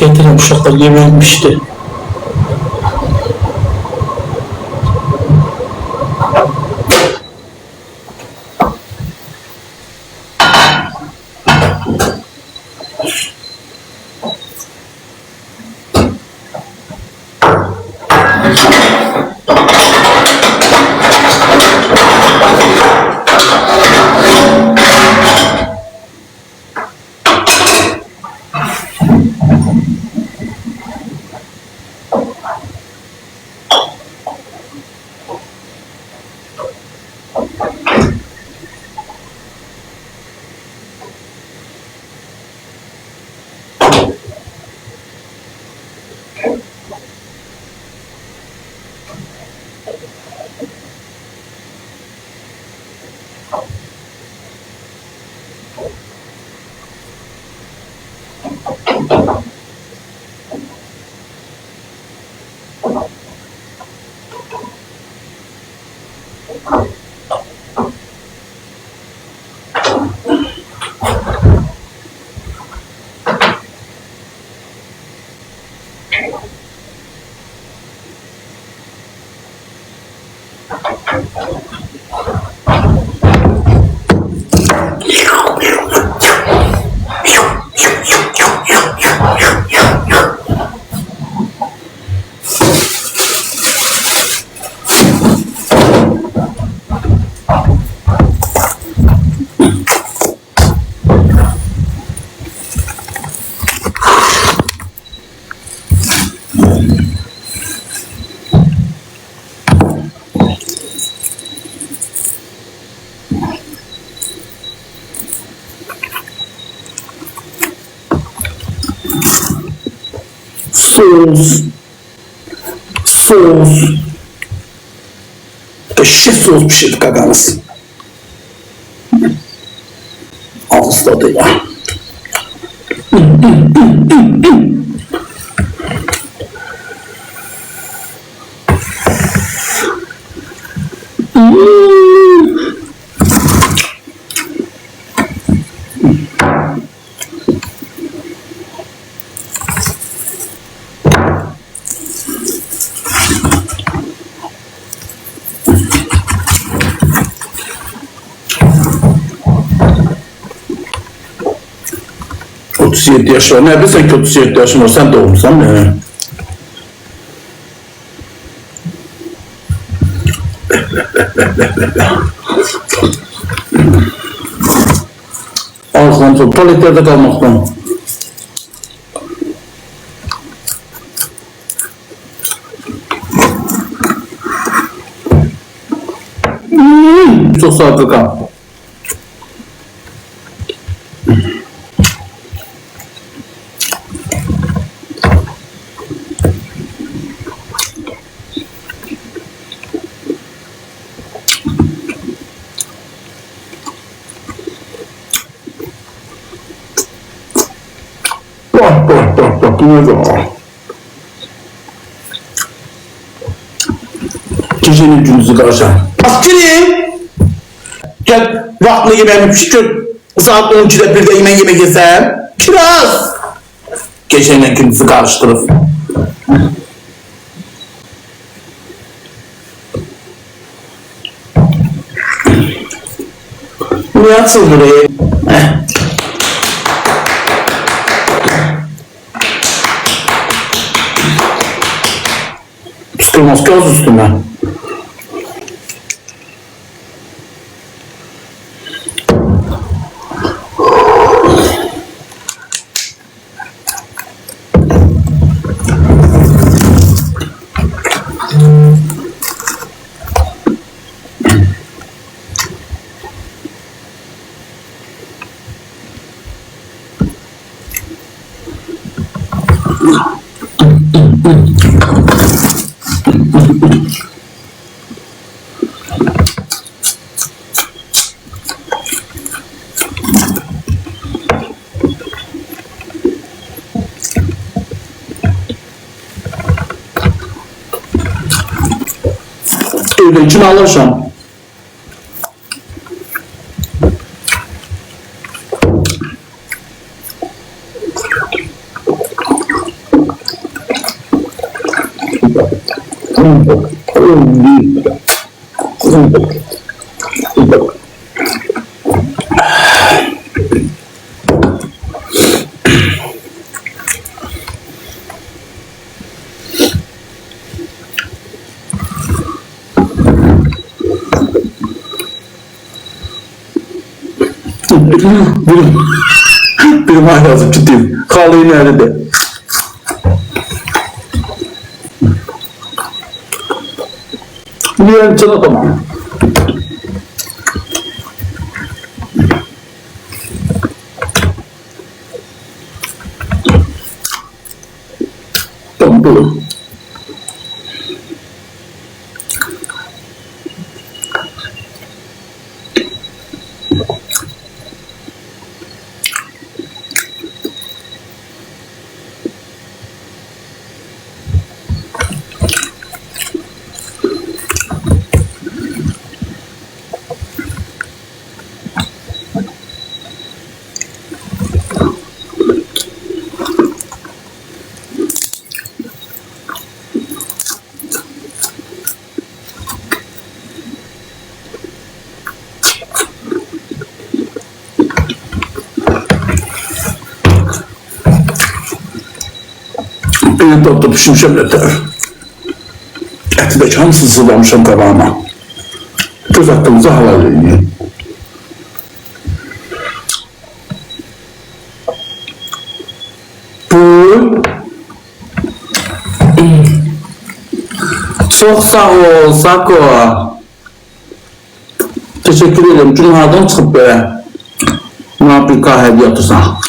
Getirin uşaqlar yemeğmişti. Sos. Eşek sos pişirdik gaganız. Ağız tadı ya. Otuz 7 yaş var. Ne bilsen ki 37 yaşın var. Sen doğmuşsan ne? Ağzından sonra tuvaletlerde kalmaktan. Çok sağlıklı kal. Bak, ne zaman? Gecenin gündüzü karşılar. Askerim! Gel, vaktini yemeğimi pişir. Saat 12'de bir de yemek yesem. Biraz! Gecenin gündüzü karıştırır. Ne yatsın buraya? Sıkılmaz ki az üstüme. Öyle için alırsam. Benim hala ciddiyim. Kalayım nerede? Niye canı tamam? Tamam bu. Benim doktor pişmişim yeter. Eti de cansız sızlamışım kabağıma. Göz hakkımızı halal edin. Bu çok sağ ol Sako. Teşekkür ederim. Cumhurdan çıkıp böyle muhabbet kahve yatırsan.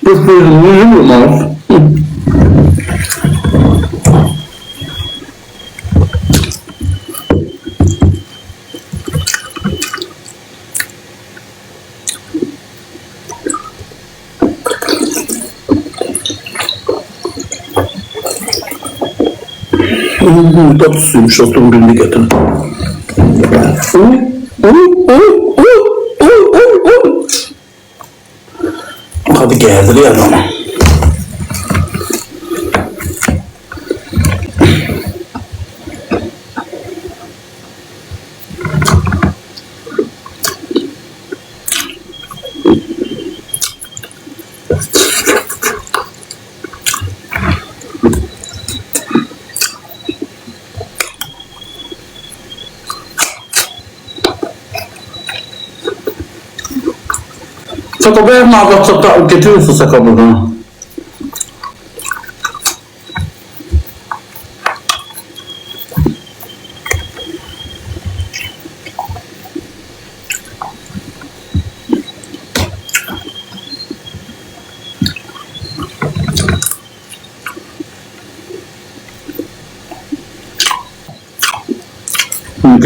Bu sözünü bulmaz. Tatlısıymış, oturun birini getirin. Hadi geldir ya adamı. Sako benim WhatsApp'ta getiriyorsun Sako buradan.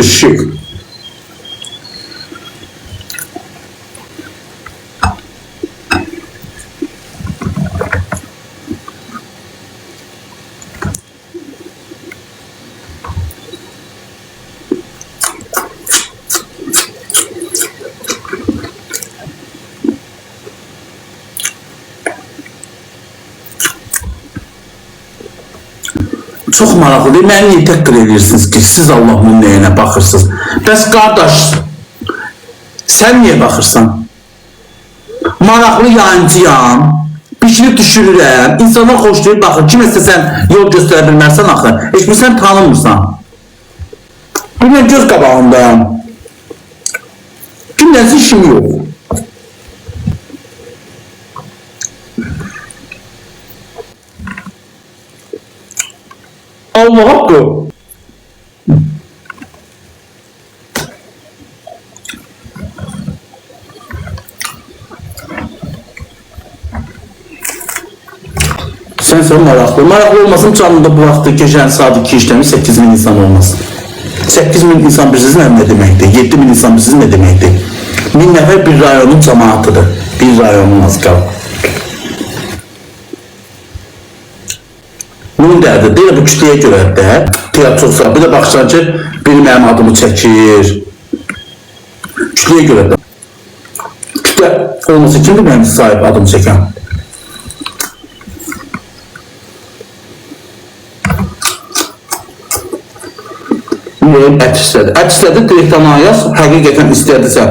Şık. Çok maraqlı değil, məni niyə təhqir edirsiniz ki, siz Allah'ın neyine baxırsınız? Bəs qardaş, sən niyə baxırsan? Maraqlı yayıncıyam, biçilib düşürürəm, insanlar xoşlayıb baxır, kim istəsən yol göstərə bilmərsən axı, heç bir sən tanımırsan. Bilmən göz qabağındayım. Kimləsi işim yox. Allah haqqı. Geçen sene maraqlı. Maraqlı olmasın canında bu vaxtda gecənin saat 2 işləmiş 8 bin insan olmaz. 8 bin insan bilirsiniz ne demektir? 7 bin insan bilirsiniz ne demektir? 1000 nəfər bir rayonun cemaatıdır. Bir rayonun az qal. Bunun dərdi deyil, bu kütləyə görə də tiyatrosa, bir də baxsan ki, biri mənim adımı çəkir. Kütləyə görə də. Kütlə olması kimdir mənim sahib adımı çəkən? Ət istədi. Ət istədi, direktdən ayaz, həqiqətən istədisə.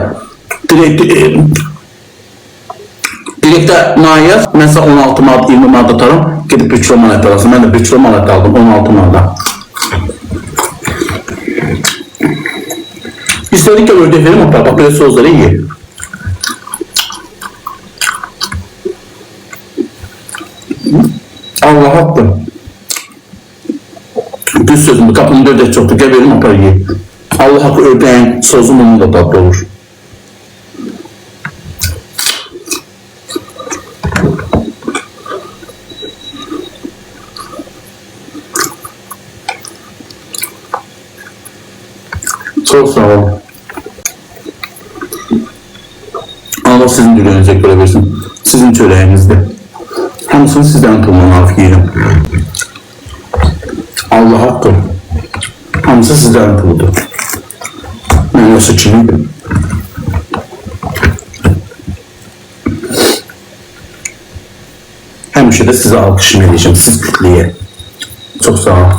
Direktə ayaz, mən sən 16 manat, 20 manat atarım, gedib 1 kilo manat alasın. Mən də 1 kilo manat aldım, 16 manata. İstədik ki, ördək verim, apar, bax, belə sözləri yiyir. Allah haqqı. Düz sözümü, qapımda ördək çoxdur, gəl verim, apar yiyir. Allah haqqı ördəyin sözü bunun da dadlı olur. Çok sağ olun. Allah sizin dülüğünüze göre versin. Sizin çöreğinizde. Hamısını sizden pulunu alıp yiyelim. Allah hakkı. Hamısı sizden puludur. Ben o seçiliydim. Həmişə də size alkışım edeceğim. Siz kütleye. Çok sağ olun.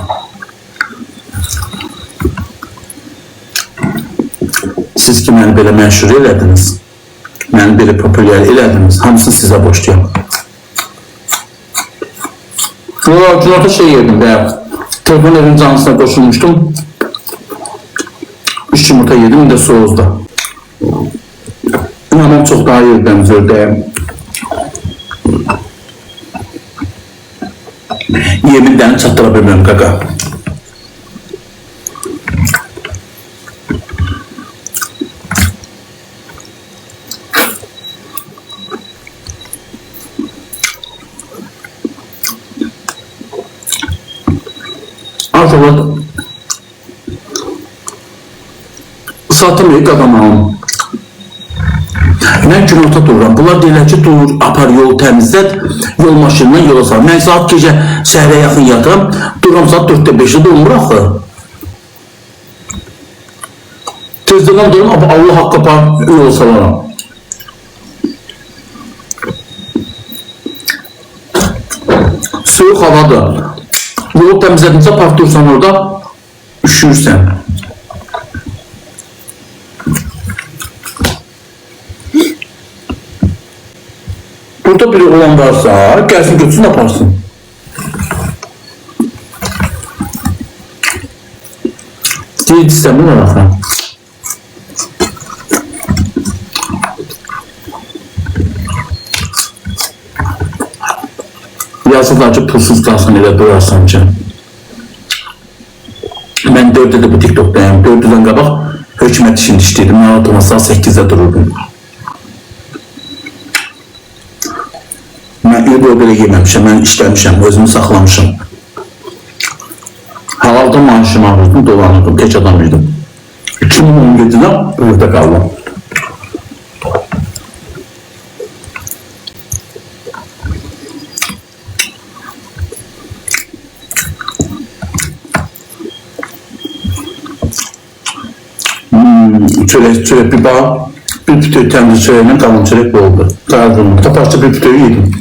Siz ki məni belə məşhur elədiniz, məni belə popülyar elədiniz, hamısını sizə borcluyam. Günorta şey yedim də, telefon evin canlısına qoşulmuşdum. 3 yumurta yedim, bir də soğuzda. İnanam çox daha yerdən zördəyim. Yeminlərini çatdıra bilmirəm qaqa. Artıq satılmıyor qadamağım. Mən günorta dururam. Bunlar deyirlər ki, dur, apar yol təmizlət, yol maşınından yola sal. Mən saat gecə şəhərə yaxın yatıram, dururam saat 4'də 5'də durmur axı. Tezdən dururam, Allah haqqı apar yola salaram. Soyuq havadır. Yolu təmizlədinsə park dursan orada, üşürsən. Burada biri olan varsa, gəlsin götürsün aparsın. Deyil istəmirlər axı. Yazılar ki, pulsuz qalsın elə durarsan ki. Mən 4'də bu TikTok'dayım. 4'dən qabaq hökumət işini işləyirdim. Mən oturma saat 8'də dururdum. Mən il boyu belə yeməmişəm, mən işləmişəm, özümü saxlamışım. Halalda maaşımı alırdım, dolanırdım, tek adam idim. 2017'də burada qaldım. Çörek bir bağ, bir pütüğü təmiz çörəklə qalan çörək oldu. Dağıldım, taparça bir pütüğü yedim.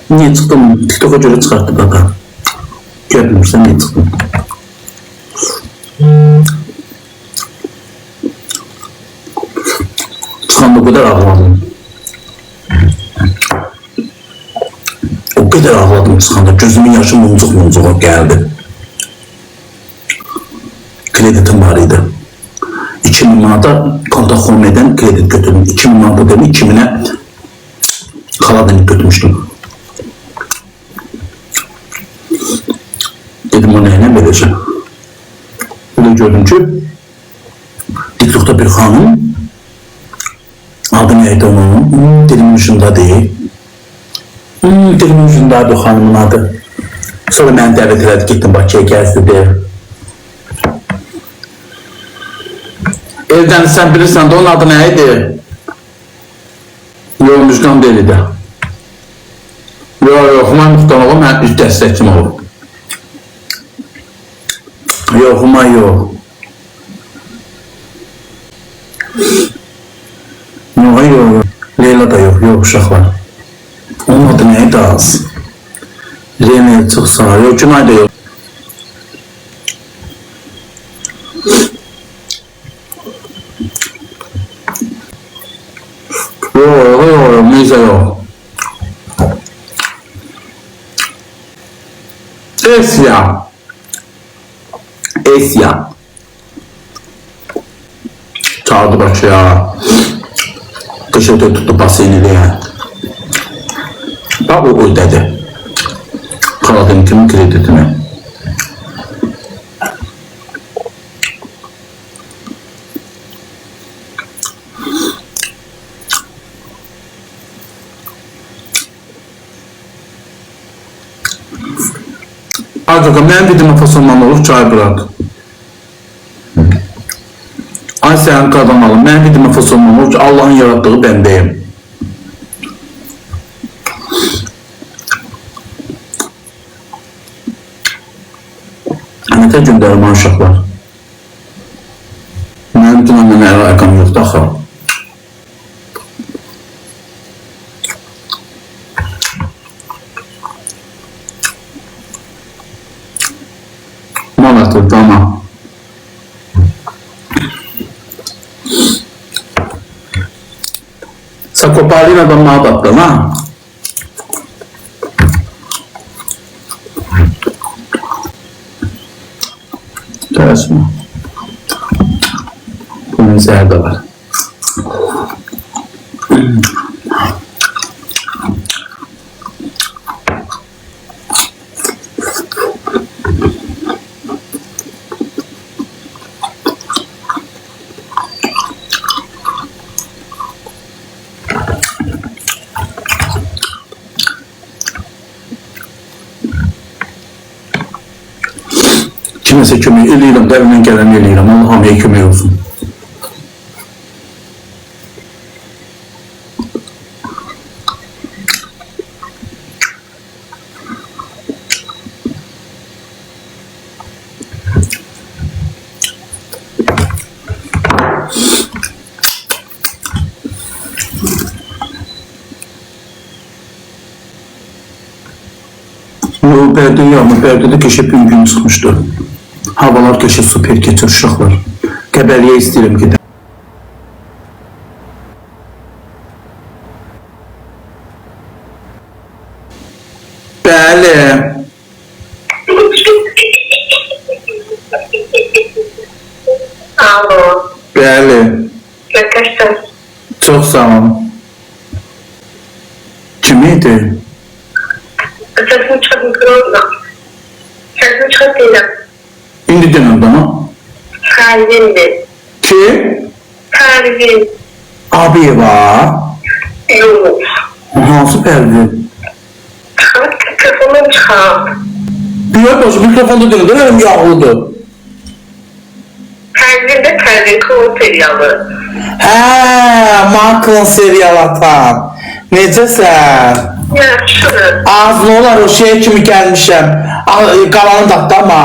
Niye çıktım? TikTok'a göre çıkarttı baba. Görmürsen niye çıktım? Çıkanda o kadar ağladım. O kadar ağladım çıkanda. Gözümün yaşı muncuk geldi. Kreditim var idi. 2000 manata kontak olmadan kredit götürdüm. 2000 manata dedim, 2000'e kaladanık götürmüştüm. Dedim o nəyinə verəcəm. Burada gördüm ki, TikTok'ta bir xanım, adı neydi onun? Dilimin ucunda değil. Dilimin ucundaydı o xanımın adı. Sonra məni dəvət elədi, getdim Bakıya gəzdirdi. Evdən sən bilirsən də onun adı nəydi? Yox, Müjgan deyildi. Yox, Humay Muxtar oğlum, mən üst dəstəkçim olub. Yox, Humay yox. Yox, Leyla da yox, uşaqlar. Onun adı nəydi az? Remel çıxsa, yox, Günay da yox. Yox, neyse yox. Esya. Çağırdı Bakıya. Qışıqda tutdu baseniliyə. Bax o ödədi. Qaladın kimin kreditini. Ancaq mənim videoma fason olur, çay bırak. Ay sənin qadan alın, mənim videoma fason olur ki, Allah'ın yarattığı bəndəyim. Nətə göndərim uşaqlar. Mənim bütün annemə əlaqam yoxdur axı. Manatır, tamam. Sakopalina da mağdaptın ha? Görüyorsun mu? Bunun zehri de var. Kimsə kömək eləyirəm, dərindən gələn eləyirəm, Allah hamıya kömək olsun. Pərdədə keşə bir gün çıxmışdı. Havalar keşə super keçir uşaqlar. Qəbəliyə istəyirəm gedən. Bəli. Alo. Bəli. Nəqəşsən? Çox sağ olun. Kim idi? Səsini çıxmıqlarına. Səsini çıxıb deyiləm. İndi denəm bana. Pərvindir. Kim? Pərvin. Abiyeva. Yox. Hansı Pərvin? Çıxıb, mikrofondan çıxıb. Deyək başı, mikrofonda deyil, deyiləm yağlıdır. Pərvin də Pərvin klon serialı. Maklın serial atan. Necəsən? Yaxşı. Az ne olar o şey kimi gəlmişəm. Qalanı daxtama.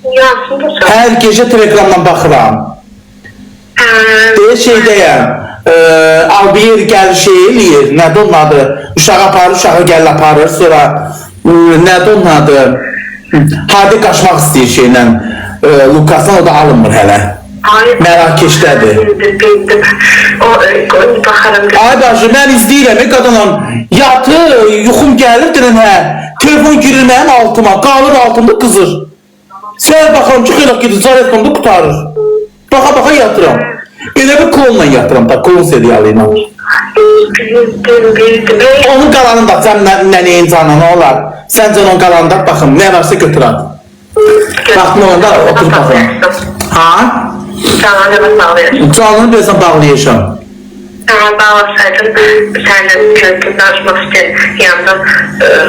Yaxşıdır. Hər gecə telegramdan baxıram. Deyə şeydəyəm. Albiyer gəlir şey eləyir. Nədir onun adı? Uşağı aparır, uşağı gəlir aparır. Sonra nədir onun adı? Hadi qaçmaq istəyir şeylə. Lukasdan o da alınmır hələ. Mərakeşdədir. Ay bacı, mən izləyirəm, qadınam. Yatır, yuxum gəlir, deyirəm, telefon girir mənim altıma, qalır altımda qızır. Səhər baxıram ki, xeylaq gedir, zaretomda qutarır. Baxa-baxa yatıram. Elə bir klonla yatıram, klon serialı ilə. Onu qalanın da, sən nəneyin canı, nə olar? Sən canon qalanda baxın, nə varsa götür al. Vaxtın olanda oturub baxın. Ha? Canını demək bağlayır. Canını bilirsən bağlayacağım. Tamam, bağlasaydın, seninle kötü danışmak istedim. Yanında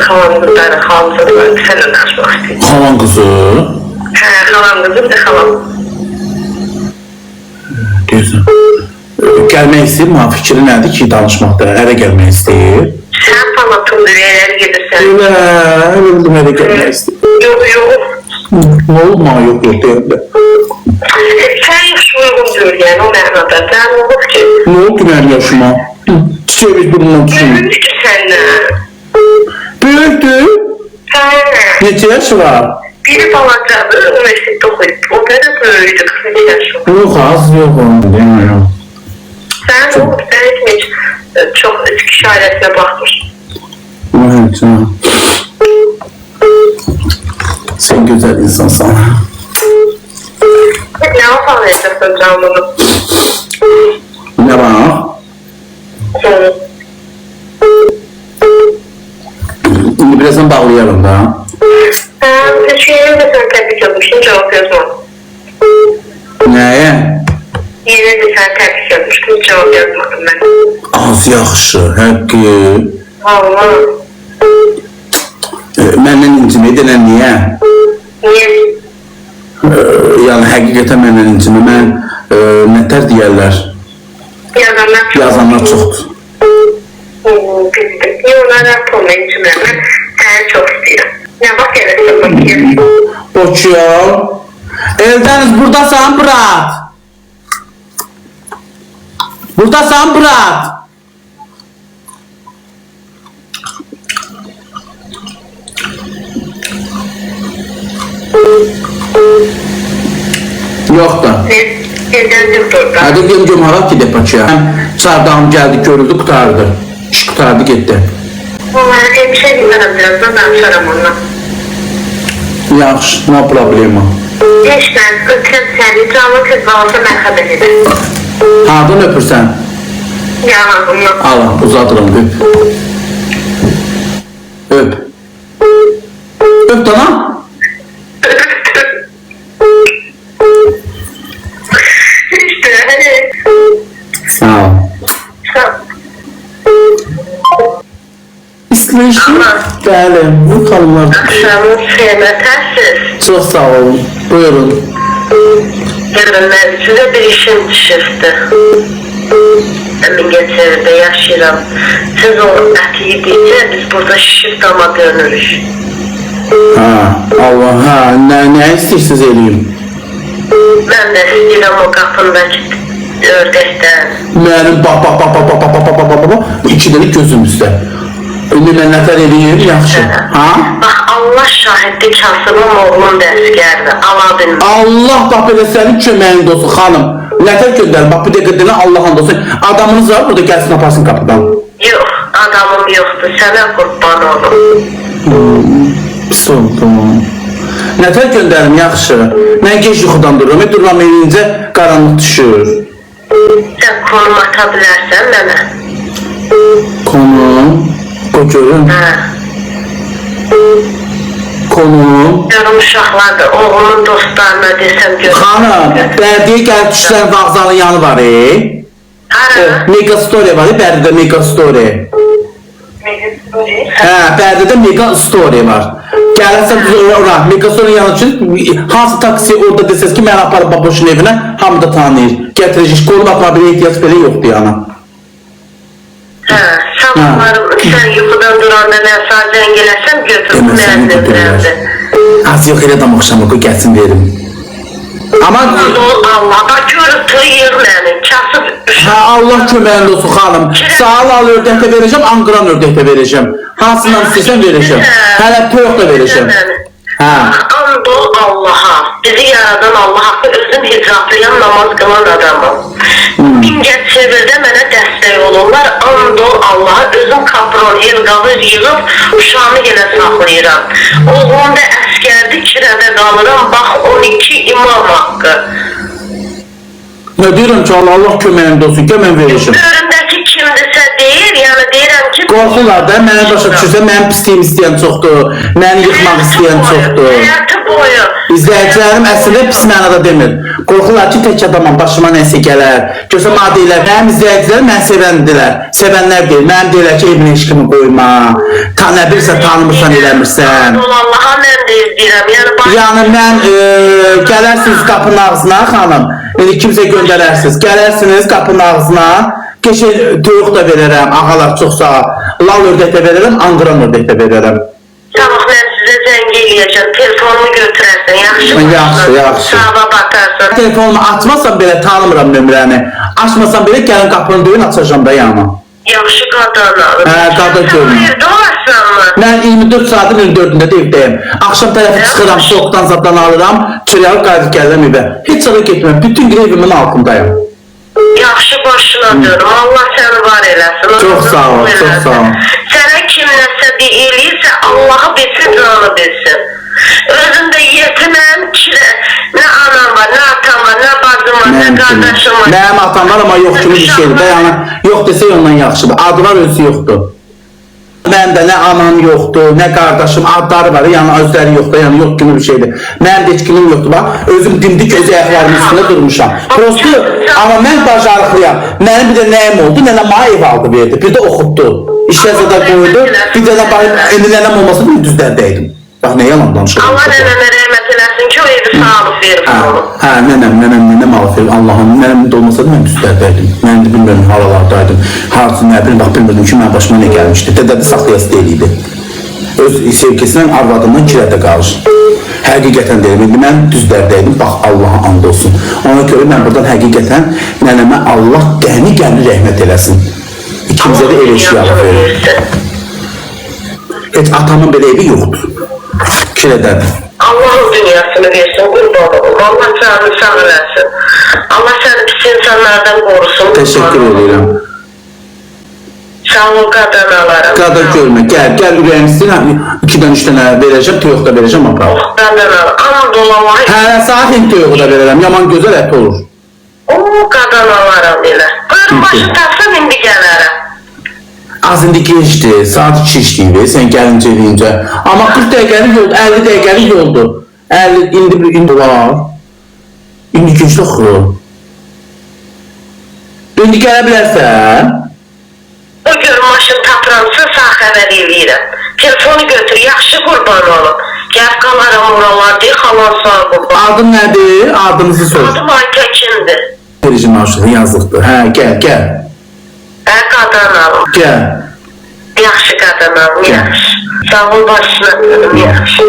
halam kızları, halamızı da seninle danışmak istedim. Halan qızı. Halam kızı, bir de halam. Deyirsən. Gəlmək istəyir, ma fikri nədir ki, danışmaqda, ərə gəlmək istəyir. Sen tanıtın düğeleri gelirsen. Bildim, ərə gəlmək istəyir. Yok. Ne oldu, ma yox, deyirəm də. Sen yaş uygun değil yani o mənada. Ben olur ki. Ne oldu mənim yaşıma? Çiçeği biz bundan düşünün. Büyümüş ki senden. Böyüktür. Neçə yaşı var? Biri balacadı, üniversitede okuyup. O da böyüydü, 42 yaşında. Yox, az yox, onu demiyorum. Sen olur, sen hiç çok eski ailesine bakmış. Evet, canım. Sen güzel insansın. Ne yapacaksın canını? Ne var? Şimdi birazdan bağlayalım da. Teşekkür ederim, tebrik etmişim, cevap yazmam. Neye? Yine de sen tebrik etmiştim, cevap yazmadım ben. Az yaxşı, həqqi. Allah. Məndən incimə edən niyə? Niye? Yəni həqiqətən məndən incimə. Mən nətər deyərlər? Yazanlar çok. Yazanlar çoxdur. Bildim. Niye ona rahat olmayı için ben seni çok istiyorum. Ne bak yarısı bakayım. Bakıyor. Eldeniz buradasan brat. Buradasan brat. Yok da. Evlendim burada. Hadi gelin cumhuriyet gidip açıyor. Çardağım geldi, görüldü, kurtardı. İş kurtardı, gitti. Onlara bir şey bilmem birazdan danışarım onunla. Yaxşı, no problema. Geçten ötürüm seni canlı kız bağlısı ben haber ederim. Hardan öpürsən? Yalanımla. Allah, uzadıram, öp. Öp. Öp tamam. İşte hani. Sağ ol. İsveçli. Bəli, bu xanımlar. Akşamın sevmetəsiz. Çox sağ olun. Buyurun. Yarın ben size bir işim düşürdü. Əmingəçəridə yaşayıram. Siz o əti yedikcə biz burada şişib dama dönürük. Ha, Allah, ha, nə istəyirsiniz eləyim? Mən də istəyirəm o qapındakı ördəkdən. Mənim bu iki dənə gözümüzdə. İndi mən nətər eləyim, yaxşı. Ha? Bax, Allah şahiddir, kasımın oğlum da əskərdir, ala bilmir. Allah bax belə sənin köməyində olsun, xanım. Nətər göndərin, bax bu dəqiqədən Allah'ın olsun. Adamınız var, burada gəlsin, aparsın qapıdan. Yox, adamım yoxdur, sənə qurban olum. Pis oldu. Nətər göndərim, yaxşı. Mən gec yuxudan dururum, dururam elincə qaranlıq düşür. Sən konum ata bilərsən mənə? Konum, o görün. Hə. Konum. Görüm uşaqlardır, oğlumun dostlarına desəm görüm. Xanım, bəldiyə gəlib düşsən vağzalın yanı var, Hara? Mega Story var, Bərdidə Mega Story. Hə, Bərdidə Mega Story var. Gəlirsən biz ora, Mega Story yanı üçün hansı taksi orada desəz ki, mən aparıb baboşun evinə, hamı da tanıyır. Gətirəcək, qolum aparıb belə ehtiyac belə yoxdur yana. Hə, sabahlarım sən yuxudan duranda mən sağ zəng eləsəm götürüm mənimlərdə. Az yox elə dam axşamı qoy gəlsin verim. Amma Allah, görüb tıyır məni, kasıb hə, Allah köməyində olsun xanım. Sağal al ördəkdə verəcəm, Anqıran ördəkdə verəcəm. Hansından istəyirsən verəcəm. Hələ toyuq da verəcəm. Hə. And ol Allaha, bizi yaradan Allah haqqı özüm hicablayan namaz qılan adamım. Mingət çevirdə mənə dəstək olurlar, and ol Allaha, özüm kapron, yılqavır yığıb, uşağımı yenə saxlayıram. Oğlum da əskərdi, kirədə qalıram, bax 12 imam haqqı. Nə deyirəm ki, Allah köməyində olsun, gəl mən verəcəm. Göründəki kimdirsə deyir, yəni deyirəm ki, Qorxurlar da, mənə başa düşürsən, mənim pisliyim istəyən çoxdur, məni yıxmaq istəyən çoxdur. Həyatı boyu. İzləyicilərim əslində pis mənada demir. Qorxurlar ki, tək adamam, başıma nəsə gələr. Görsən, mənə deyirlər, mənim izləyicilərim mən sevəndilər. Sevənlər deyil, mənim deyirlər ki, evini heç kimi qoyma. Nə bilirsən, tanımırsan, eləmirsən. Allaha mən də izləyirəm. Yəni, mən gələrsiniz qapının ağzına, xanım. İndi kimsə göndərərsiniz. Gələrsiniz qapının ağzına. Keçən toyuq da verərəm, ağalar çoxsa. Lal ördək də verərəm, andıran ördək də verərəm. Sabah mən sizə zəng eləyəcəm, telefonumu götürərsən, yaxşı. Yaxşı. Sağla batarsan. Telefonumu açmasam belə tanımıram nömrəni. Açmasam belə gəlin qapını döyün, açacağım da yanıma. Yaxşı qadın alır. Qadın görünür. Evdə olarsan mı? Mən 24 saatin 24-də də evdəyim. Axşam tərəfi çıxıram, soğukdan zaddan alıram, kirayı qayıdıb gəlirəm evə. Heç çara getmirəm, bütün gün evimin altındayım. Yaxşı başına diyorum. Allah səni var eləsin. Çox sağ ol, çox sağ ol. Sənə kim nəsə eləyirsə, Allahı bilsin, canı bilsin. Özümdə yetiməm, nə anam var, nə atam var, nə bacım var, nə qardaşım var. Mənim atam var, amma yox kimi bir şeydir. Yəni, yox desək ondan yaxşıdır. Adı var, özü yoxdur. Mənim də nə anam yoxdur, nə qardaşım, adları var, yəni özləri yoxdur, yəni yox kimi bir şeydir. Mənim də heç kimim yoxdur, bax, özüm dimdik öz ayaqlarımın üstündə durmuşam. Prosto, amma mən bacarıqlıyam. Mənim bir də nəyim oldu, nənəm mənə ev aldı verdi, bir də oxutdu. İşləzədə qoydu, bir də nənəm olmasa bir düzlərdəydim. Bax, nə yalan danışıram. Allah nənəmə rəhmət eləsin ki, o evi sağlıq verib onu. Hə, nənəm alıb verib, Allahım, nənəm də olmasa da mən düzlərdəydim. Mən də bilmirəm, halalardaydım. Harcı nə bilim, bax, bilmirdim ki, mənim başıma nə gəlmişdi. Dədədə saxlayası deyildi. Öz sevgisindən, arvadımdan kirədə qalır. Həqiqətən deyim, indi mən düzlərdəydim, bax, Allaha and olsun. Ona görə mən buradan həqiqətən nənəmə Allah qəni rəhmət eləsin. İkimizə də ev eşyalı verir. Heç atamın belə evi yoxdur. Kirədədir. Allah'ın dünyasını versin, qurban olun. Allah canını sağ eləsin. Allah səni pis insanlardan qorusun. Təşəkkür edirəm. Sağ ol, qadan alaram. Qadan görmə, gəl ürəyim istəyir, 2-dən 3 dənə verəcəm, toyuq da verəcəm, apar. Qadan alaram, amma dolamağı... Hə, saat indi toyuğu da verərəm, yaman gözəl ət olur. O, qadan alaram elə. Buyurun, başı tapsam, indi gələrəm. Az indi geçdi, saat 2 işləyir, sən gəlincə deyincə. Amma 40 dəqiqəlik yoldur, 50 dəqiqəlik yoldur. 50, indi var. İndi keçdi axı. İndi gələ bilərsən? O gör maşın tapıramsa sağ xəbər eləyirəm. Telefonu götür, yaxşı qurban olun. Gəl qalaram oralar deyə xalan sağ qurban. Adın nədir? Adınızı sor. Adım Aytəkindir. Vericim aşığı yazılıqdır. Hə, gəl. Hə, qadan alım. Gəl. Yaxşı qadan alım, yaxşı. Sağ ol, başına dedim, yaxşı.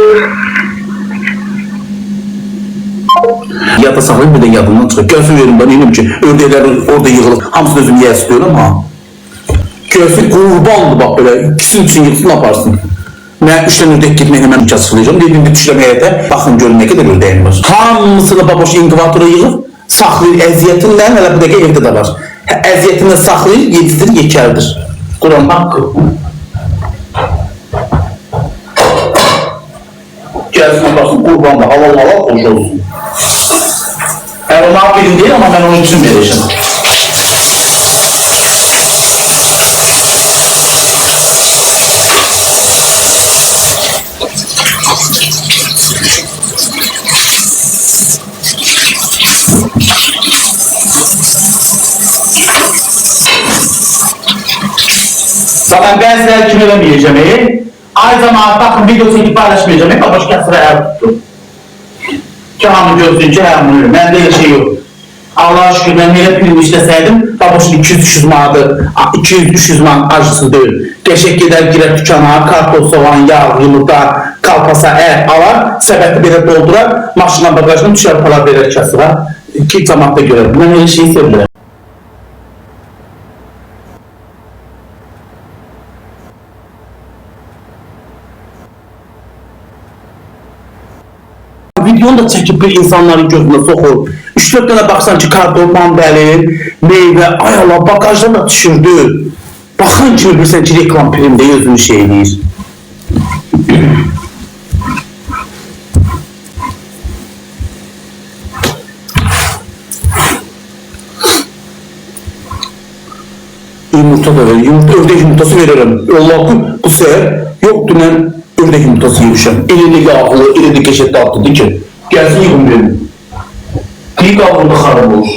Yada saxlayın, bir də yadımdan çıxır. Görsün verin bana, inim ki, ördəklər orada yığılıb. Hamısını özüm yer istiyorum, ha. Görsün, qurbandır, bax, belə, ikisini üçün yığılsın, aparsın. Mən 3 dənə ördək getmək hemen imkan sıxılayacağım. Dedim, bir düşürəm həyətə, baxın, görün nə qədər ördəyim var. Hamısını baboş inkubatora yığıb, saxlayır, əziyyətinlə, hələ bu dəqiqə evdə də var. Əziyyətinlə saxlayır, yedidir, yekərdir. Quran haqqı. Gəlsin, baxsın, qurban da, halal, hoş olsun. Yəni, ona bilim deyil, amma mən onun üçün verəcəm. Zaten bəziləri kimi eləməyəcəm, Ayrıca baxın, video çəkib paylaşmayacağım, başqa sıra əl tuttum. Ki, hamı görsün ki, həmur, məndə elə şey yox. Allah'a şükür, mən elə film işləsəydim, baboşun 200-300 manadır, 200-300 man acısı deyil. Qəşək gedər, girər dükana, kartol, soğan, yağ, yumurta, kalpasa, ət alar, səbəti belə doldurar, maşından bagajından düşər palar verər kəsirə, ki, cəmatda görər. Mən elə şeyi sevirəm. Videonu da çəkib bir insanların gözünə soxur. 3-4 dənə baxsan ki, kartol, mandalin, meyvə, ay Allah, bagajdan da düşürdü. Baxın kimi bilsən ki, reklam filmdə özünü şey eləyir. yumurta da verir. Ördek yumurtası veririm. Allah bu sefer yoktu ben ördek yumurtası yemişim. Elini yağlı, elini keşette atladı ki. Gelsin yıkım benim. Kıyık avruda harap olur.